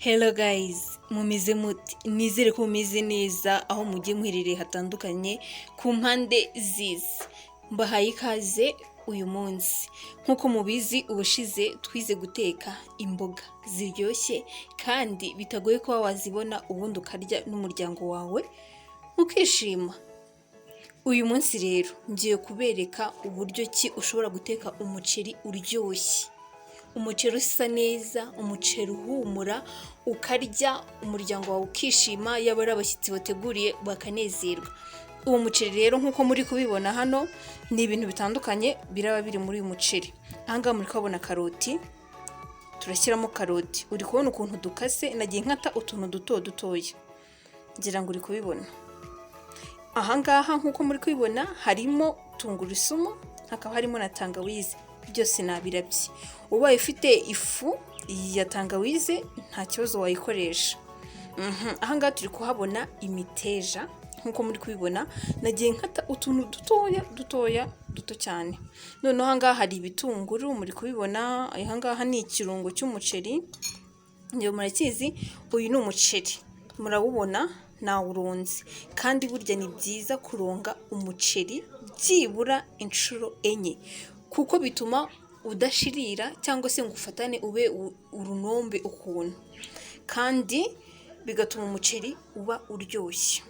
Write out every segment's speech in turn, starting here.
Hello guys, mumize muti nizere ko mumeze neza aho mugiye muherereye hatandukanye ku mpande z'isi. Mbahaye ikaze uyu munsi. Nkuko mubizi ubushize twize guteka imboga ziryoshye kandi bitagoye kuba wazibona ubundi ukarya n'umuryango wawe ukishima. Uyu munsi rero ngiye kubereka uburyo ki ushobora guteka umuceri uryoshye. Umuceri usa neza, umuceri uhumura, ukarya umuryango wawe ukishima, yaba ari abashyitsi bateguriye bakanezerwa. Uwo muceri rero nkuko muri kubibona hano ni ibintu bitandukanye biraba biri muri uyu muceri. Ahangaha muri kubona karoti, turashyiramo karoti. Uri kubona ukuntu dukase, nagiye nkata utuntu dutoya. Ngira ngo uri kubibona. Ahangaha nkuko muri kubibona harimo tungurusumu, hakaba harimo na tangawizi. Byose nabirabye. Ubaye ufite ifu ya tangawize nta kibazo wayikoresha. Ahangaha turi kuhabona imiteja nkuko muri kubibona, nagiye nkata utuntu duto cyane. Noneho ahangaha hari ibitunguru muri kubibona, ahangaha ni ikirungo cy'umuceri. Ngiye murakizi, uyu ni umuceri. Murawubona nawuronze. Kandi burya ni byiza kuronga umuceri byibura inshuro 4. Kuko bituma udashirira cyangwa se ngo ufatane ube urunombe ukuntu. Kandi bigatuma umuceri uba uryoshye.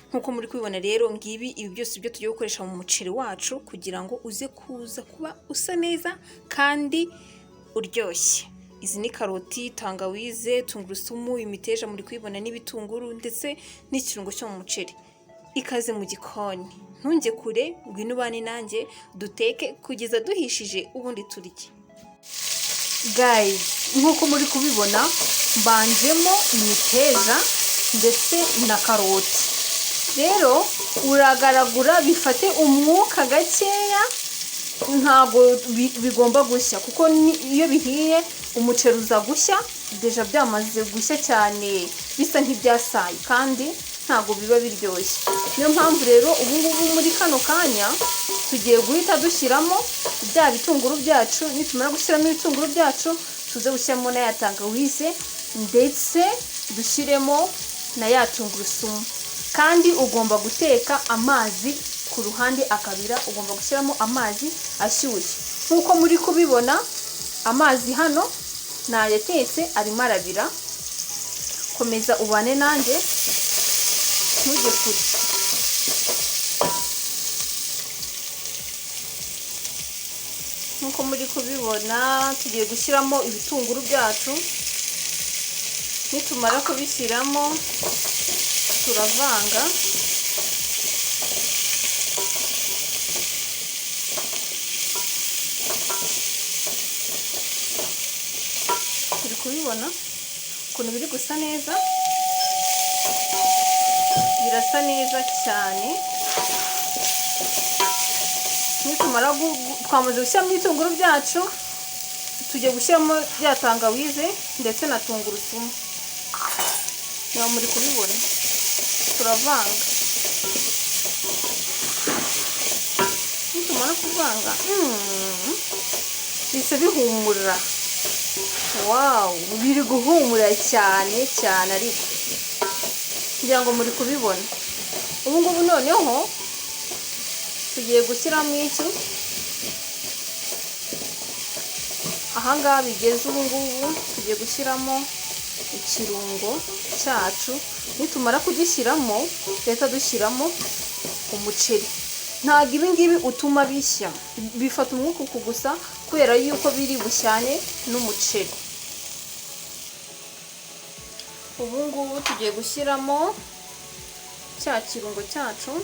Nkuko muri kubibona rero ngibi ibi byose byo tugiye gukoresha mu muceri wacu kugira ngo uze kuza kuba usa neza kandi uryoshye. Izi ni karoti, tangawize, tungurusumu, imiteja muri kubibona n'ibitunguru ndetse n'ikirungo cyo mu muceri. Ikaze mu gikoni. Ntunge kure, ngwino ubane nanjye duteke kugeza duhishije ubundi turye. Guys, nkuko muri kubibona mbanjemo imiteja ndetse na karoti. Rero uragaragura bifate umwuka gakeya, ntago bigomba gushya kuko iyo bihiye umuceri uza gushya, deja byamaze gushya cyane bisa nk'ibyasaye kandi ntago biba biryoshye. Niyo mpamvu rero ubu ngubu muri kano kanya tugiye guhita dushyiramo bya bitunguru byacu. Nitumara gushyiramo ibitunguru byacu tuze gushyiramo na ya tangawize ndetse dushyiremo na ya tungurusumu. Kandi ugomba guteka amazi ku ruhande akabira, ugomba gushyiramo amazi ashyushye. Nkuko muri kubibona amazi hano nayatetse arimo arabira. Komeza ubane nanjye ntujye kure. Nkuko muri kubibona tugiye gushyiramo ibitunguru byacu. Nitumara kubishyiramo turavanga. Turi kubibona ukuntu biri gusa neza, birasa neza cyane. Nitumara twamaze gushyiramo ibitunguru byacu, tugiye gushyiramo ya tangawize ndetse na tungurusumu. Niba muri kubibona turavanga. Nitumara kuvanga bise bihumura. Wow, biri guhumura cyane cyane ariko ngira ngo muri kubibona. Ubu ngubu noneho tugiye gushyiramo iki. Ahangaha bigeze ubu ngubu tugiye gushyiramo ikirungo cyacu. Nitumara kugishyiramo leta dushyiramo umuceri. Ntabwo ibi ngibi utuma bishya, bifata umwuka uku gusa kubera yuko biri bushyane n'umuceri. Ubu ngubu tugiye gushyiramo cya kirungo cyacu.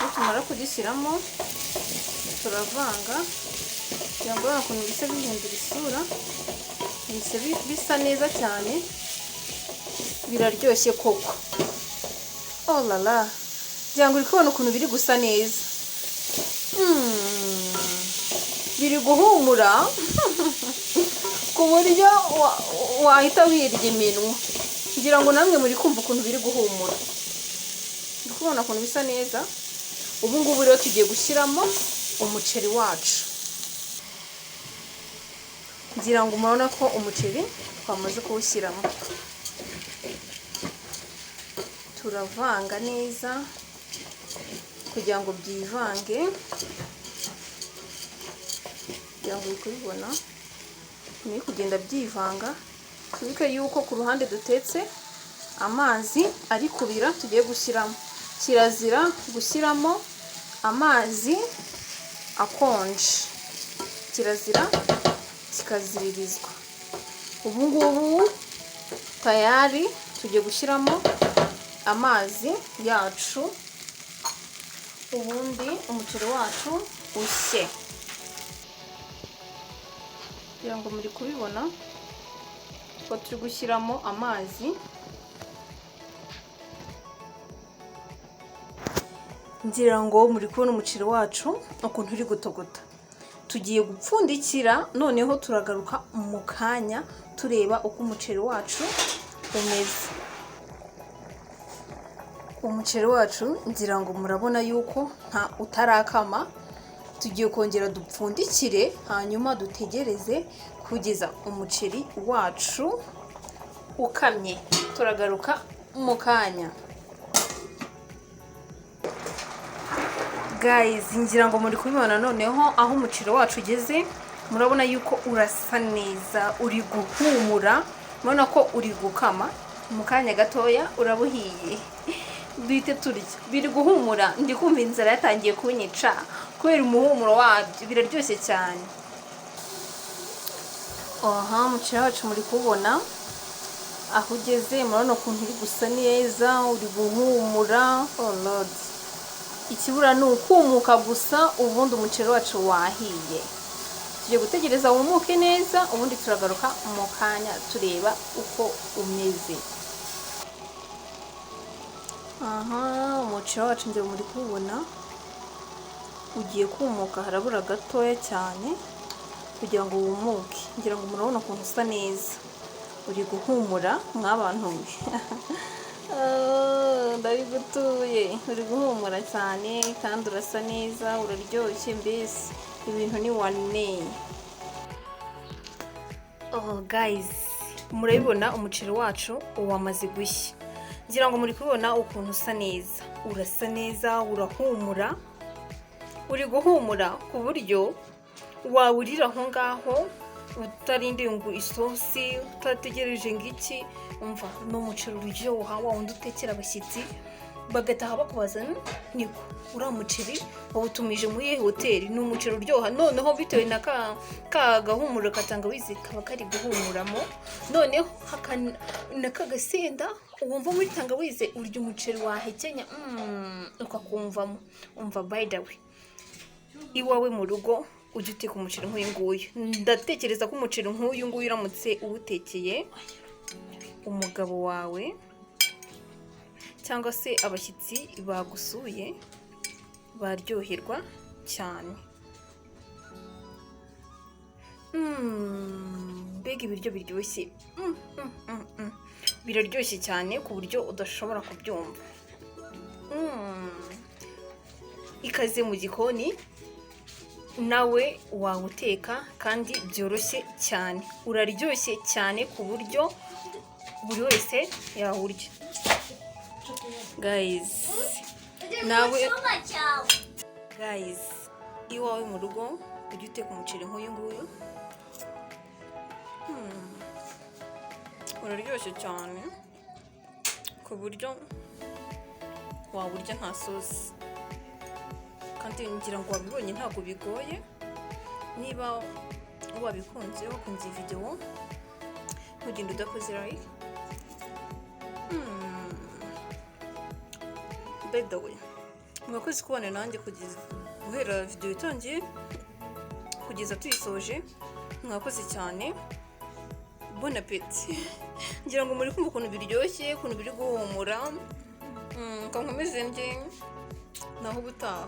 Nitumara kugishyiramo turavanga kugira ngo ukuntu bisa bihindura isura, bisa neza cyane, biraryoshye koko. Oh la la, ngira ngo uri kubona ukuntu biri gusa neza. Biri guhumura ku buryo wahita wirya iminwa. Ngira ngo namwe muri kumva ukuntu biri guhumura. Uri kubona ukuntu bisa neza. Ubu ngubu rero tugiye gushyiramo umuceri wacu. ngira ngo murabona ko umuceri twamaze kuwushyiramo. Turavanga neza kugira ngo byivange, kugira ngo kubibona ni kugenda byivanga. Twibuke yuko ku ruhande dutetse amazi ari kubira tugiye gushyiramo. Kirazira gushyiramo amazi akonje, kirazira kikaziririzwa. Ubu ngubu tayari tugiye gushyiramo amazi yacu, ubundi umuceri wacu ushye. Kugira ngo muri kubibona ko turi gushyiramo amazi, ngira ngo muri kubona umuceri wacu ukuntu uri gutogota. Tugiye gupfundikira, noneho turagaruka mu kanya tureba uko umuceri wacu umeze. Umuceri wacu ngira ngo murabona yuko nta utarakama. Tugiye kongera dupfundikire, hanyuma dutegereze kugeza umuceri wacu ukamye. Turagaruka mu kanya. Guys, ngira ngo muri kubibona noneho aho umuceri wacu ugeze. Murabona yuko urasa neza, uri guhumura, murabona ko uri gukama. Mu kanya gatoya urabuhiye. Duhite turya. Biri guhumura, ndi kumva inzara yatangiye kunyica kubera umuhumuro wabyo. Biraryoshye cyane. Aha, umuceri wacu muri kubona aho ugeze. Murabona ukuntu uri gusa neza, uri guhumura. Oh Lord, ikibura ni ukumuka gusa, ubundi umuceri wacu wahiye. Tugiye gutegereza wumuke neza, ubundi turagaruka mu kanya tureba uko umeze. Aha, umuceri wacu ngira muri kubona ugiye kumuka, harabura gatoya cyane kugira ngo wumuke. Ngira ngo murabona ukuntu usa neza, uri guhumura mwabantu mwe. Ndabigutuye, uri guhumura cyane kandi urasa neza, uraryoshye, mbese ibintu ni wane. Oh guys, murabibona umuceri wacu wamaze gushya. Ngira ngo muri kubona ukuntu usa neza, urasa neza, urahumura, uri guhumura ku buryo wawurira aho ngaho utarindiye ngo isosi, utategereje ngo iki. Umva, no umuceri uryoha, wa wundi utekera abashyitsi bagataha bakubaza niko uriya muceri wawutumije muri hoteli. Ni umuceri uryoha, noneho bitewe na ka gahumuro katangawizi kaba kari guhumuramo, noneho n'akagasenda wumva muri tangawizi, urya umuceri wahekenya ukakumvamo. Umva, by the way, iwawe mu rugo ujye uteka umuceri nk'uyu nguyu. Ndatekereza ko umuceri nk'uyu nguyu uramutse uwutekeye umugabo wawe cyangwa se abashyitsi bagusuye baryoherwa cyane. Mbega ibiryo biryoshye, biraryoshye cyane ku buryo udashobora kubyumva. Ikaze mu gikoni nawe wawuteka kandi byoroshye cyane. Uraryoshye cyane ku buryo buri wese yawurya. Guys, nawe guys, iwawe mu rugo ujye uteka umuceri nk'uyu nguyu. Uraryoshye cyane ku buryo wawurya nta sosi, kandi ngira ngo wabibonye ntabwo bigoye. Niba wabikunze, wakunze iyi video, ntugende udakoze like. By the way, mwakoze kubana nanjye guhera video itangiye kugeza tuyisoje. Mwakoze cyane. Bon appétit. Ngira ngo muri kumva ukuntu biryoshye, ukuntu biri guhumura. Kankomeze ndi naho ubutaha.